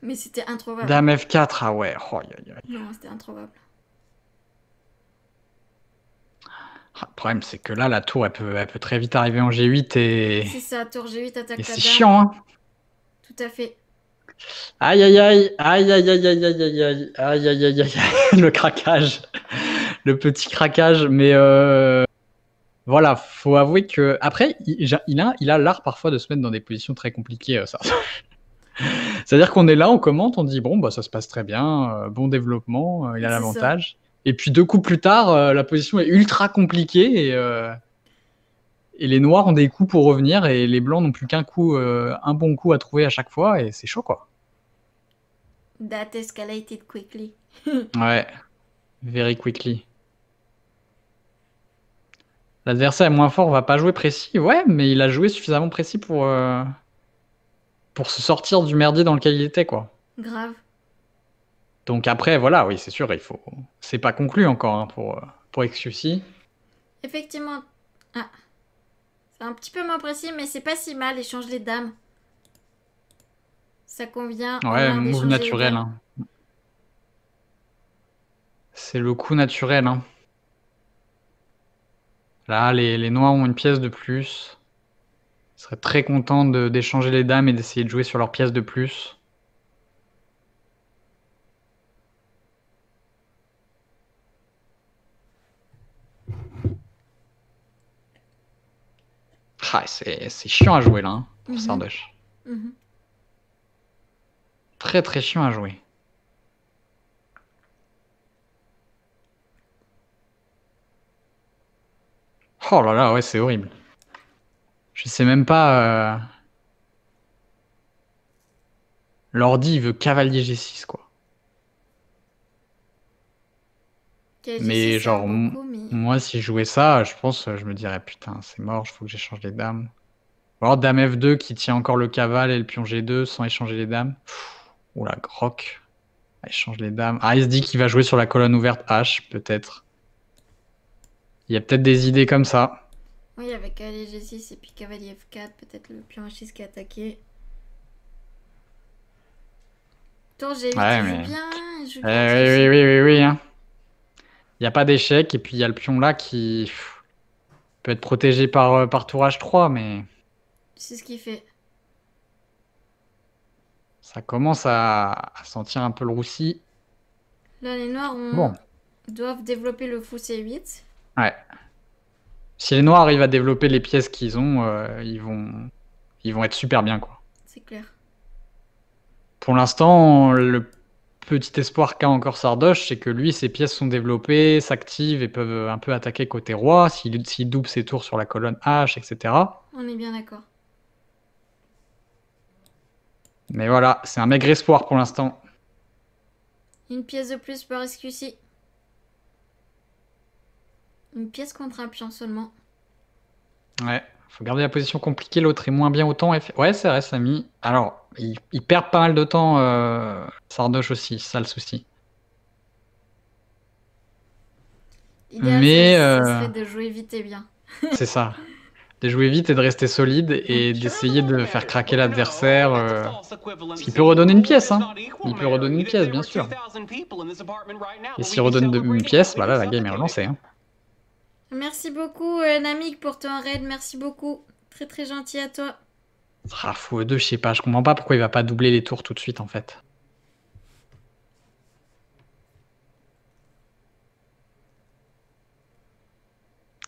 Mais c'était introuvable. Dame F4, ah ouais. Oh, aïe, aïe, aïe. Non, c'était introuvable. Ah, le problème, c'est que là, la tour, elle peut très vite arriver en G8 et... C'est ça, tour G8 attaque Et la c'est dame. chiant, hein. Tout à fait. Aïe, aïe, aïe. Aïe, aïe, aïe, aïe, aïe, aïe, aïe. Aïe, aïe, aïe, aïe. Le craquage. Le petit craquage. Mais voilà, faut avouer que... Après, il a l'art parfois de se mettre dans des positions très compliquées, ça. C'est-à-dire qu'on est là, on commente, on dit bon, bah ça se passe très bien, bon développement, il a C'est ça. l'avantage. Et puis 2 coups plus tard, la position est ultra compliquée et les noirs ont des coups pour revenir et les blancs n'ont plus qu'un coup, un bon coup à trouver à chaque fois et c'est chaud quoi. That escalated quickly. Ouais, very quickly. L'adversaire est moins fort, va pas jouer précis, ouais, mais il a joué suffisamment précis pour se sortir du merdier dans lequel il était quoi. Grave. Donc après, voilà, oui, c'est sûr, il faut. C'est pas conclu encore hein, pour XQC. Effectivement. Ah. C'est un petit peu moins précis, mais c'est pas si mal. Échange les dames. Ça convient. Ouais, move naturel. Hein. C'est le coup naturel. Hein. Là, les noirs ont une pièce de plus. Ils seraient très contents d'échanger les dames et d'essayer de jouer sur leur pièce de plus. Ah, c'est chiant à jouer là, hein, pour Sardoche. Très très chiant à jouer. Oh là là, ouais, c'est horrible. Je sais même pas... L'ordi, il veut cavalier G6, quoi. Mais genre, moi, si je jouais ça, je pense, je me dirais, putain, c'est mort, il faut que j'échange les dames. Ou alors dame F2 qui tient encore le cavale et le pion G2 sans échanger les dames. Oula, groc. Ah, échange les dames. Ah, il se dit qu'il va jouer sur la colonne ouverte H, peut-être. Il y a peut-être des idées comme ça. Oui, avec cavalier G6 et puis cavalier F4, peut-être le pion H6 qui est attaqué. Tour G8, Ouais, il mais... joue bien. Oui. Hein. Il n'y a pas d'échec, et puis il y a le pion là qui peut être protégé par tour H3, mais... C'est ce qu'il fait. Ça commence à sentir un peu le roussi. Là, les noirs doivent développer le fou C8. Ouais. Si les noirs arrivent à développer les pièces qu'ils ont, ils vont être super bien, quoi. C'est clair. Pour l'instant, le petit espoir qu'a encore Sardoche, c'est que lui, ses pièces sont développées, s'activent et peuvent un peu attaquer côté roi, s'il double ses tours sur la colonne H, etc. On est bien d'accord. Mais voilà, c'est un maigre espoir pour l'instant. Une pièce de plus par SQC. Une pièce contre un pion seulement. Ouais, faut garder la position compliquée, l'autre est moins bien au temps. Ouais, c'est vrai, Samy. Alors, il perd pas mal de temps, Sardoche aussi, c'est ça le souci. L'idéal, ça serait de jouer vite et bien. C'est ça. De jouer vite et de rester solide et d'essayer de faire craquer l'adversaire. Ce qui peut redonner une pièce, hein. Il peut redonner une pièce, bien sûr. Et s'il redonne une pièce, bah là, la game est relancée. Hein. Merci beaucoup, Namik, pour ton raid. Merci beaucoup. Très très gentil à toi. Ah, fou 2, je sais pas. Je comprends pas pourquoi il va pas doubler les tours tout de suite, en fait.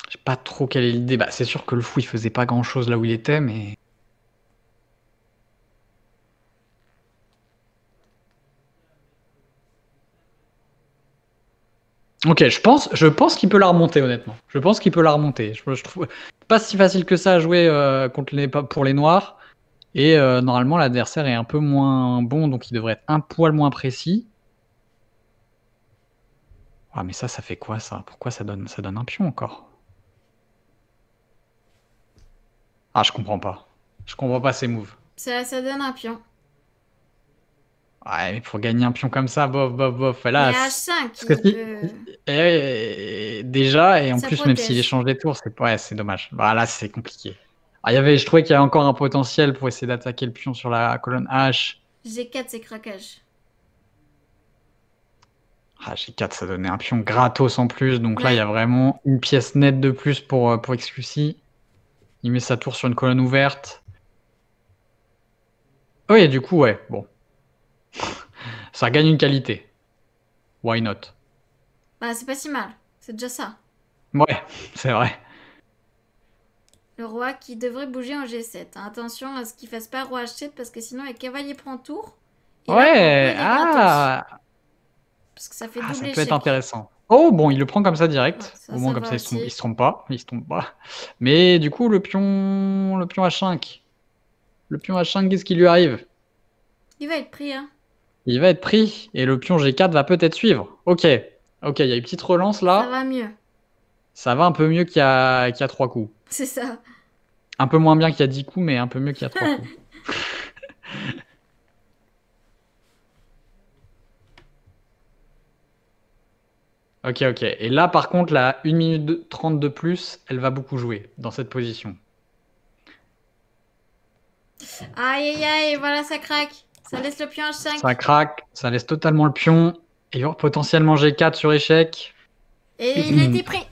Je sais pas trop quelle est l'idée. Bah, c'est sûr que le fou, il faisait pas grand-chose là où il était, mais... Ok, je pense qu'il peut la remonter, honnêtement. Je pense qu'il peut la remonter. Je trouve pas si facile que ça à jouer pour les noirs. Et normalement, l'adversaire est un peu moins bon, donc il devrait être un poil moins précis. Ah, mais ça fait quoi, ça? Pourquoi ça donne un pion encore? Ah, je comprends pas. Je comprends pas ces moves. Ça donne un pion. Ouais, mais pour gagner un pion comme ça, bof, bof, bof. Mais Là, H5, parce que il peut... déjà, et en Ça plus, même s'il protège. échange des tours, c'est dommage. Bah, là, c'est compliqué. Ah, je trouvais qu'il y avait encore un potentiel pour essayer d'attaquer le pion sur la colonne H. G4, c'est craquage. Ah, G4, ça donnait un pion gratos en plus. Donc là, Ouais. il y a vraiment une pièce nette de plus pour Exclusi. Il met sa tour sur une colonne ouverte. Oui, et du coup, ouais, bon. Ça gagne une qualité. Why not? Bah, c'est pas si mal. C'est déjà ça. Ouais, c'est vrai. Le roi qui devrait bouger en G7. Attention à ce qu'il fasse pas roi H7 parce que sinon le cavalier prend tour. Et là, pour le coup, Ouais, il est gratos. ah, Parce que ça fait ça double peut être échec. intéressant. Oh, bon, il le prend comme ça Ouais, direct. Au moins, ça comme va ça, aussi. il se trompe pas. Il se trompe pas. Mais du coup, le pion H5. Le pion H5, qu'est-ce qui lui arrive? Il va être pris, hein. Il va être pris. Et le pion G4 va peut-être suivre. Ok. Ok, il y a une petite relance Ça là. va mieux. Ça va un peu mieux qu'il y a 3 coups. C'est ça. Un peu moins bien qu'il y a 10 coups, mais un peu mieux qu'il y a 3 coups. Ok, ok. Et là, par contre, la 1 minute 30 de plus, elle va beaucoup jouer dans cette position. Aïe, aïe, aïe, voilà, ça craque. Ça laisse le pion H5. Ça craque, ça laisse totalement le pion. Et potentiellement G4 sur échec. Et il a été pris.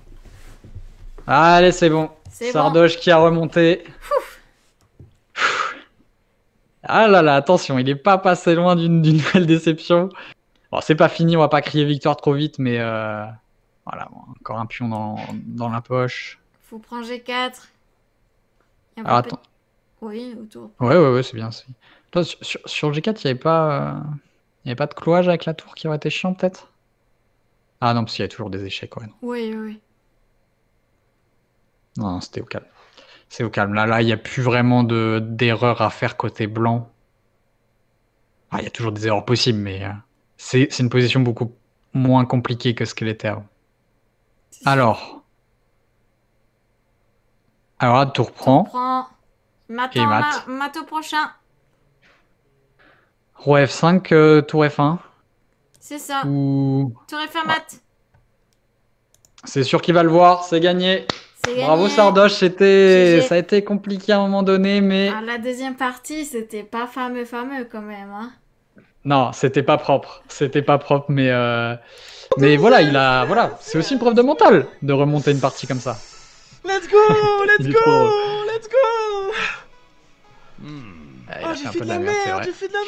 Allez, c'est bon. C'est bon. Sardoche qui a remonté. Ah là là, attention, il est pas passé loin d'une nouvelle déception. Bon, c'est pas fini, on va pas crier victoire trop vite, mais voilà, bon, encore un pion dans la poche. Faut prendre G4. Il y a Alors un peu... attends. Oui, autour. Ouais, c'est bien. Toi, sur le G4, il n'y avait pas, de clouage avec la tour qui aurait été chiant, peut-être? Ah non, parce qu'il y a toujours des échecs, ouais. Oui, oui. Non, c'était au calme. C'est au calme. Là, il n'y a plus vraiment d'erreurs à faire côté blanc. Ah, il y a toujours des erreurs possibles, mais c'est une position beaucoup moins compliquée que ce qu'elle était avant. Alors là, tour prend. Prends. Et M'attends, mat. mat au prochain. Roi F5, tour F1. C'est ça. Ou... Tour F1 Ouais. mat. C'est sûr qu'il va le voir, c'est gagné. C'est gagné. Bravo Sardoche, ça a été compliqué à un moment donné, mais... Ah, la deuxième partie, c'était pas fameux quand même, hein. Non, c'était pas propre. C'était pas propre, mais voilà, voilà, c'est aussi une preuve de mental de remonter une partie comme ça. Let's go, let's Il est trop heureux. go, let's go. Il a j'ai fait un fait peu de la c'est merde, vrai. j'ai fait de la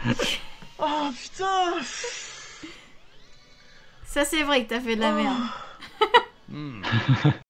merde. Oh putain. Ça, c'est vrai que t'as fait de la merde.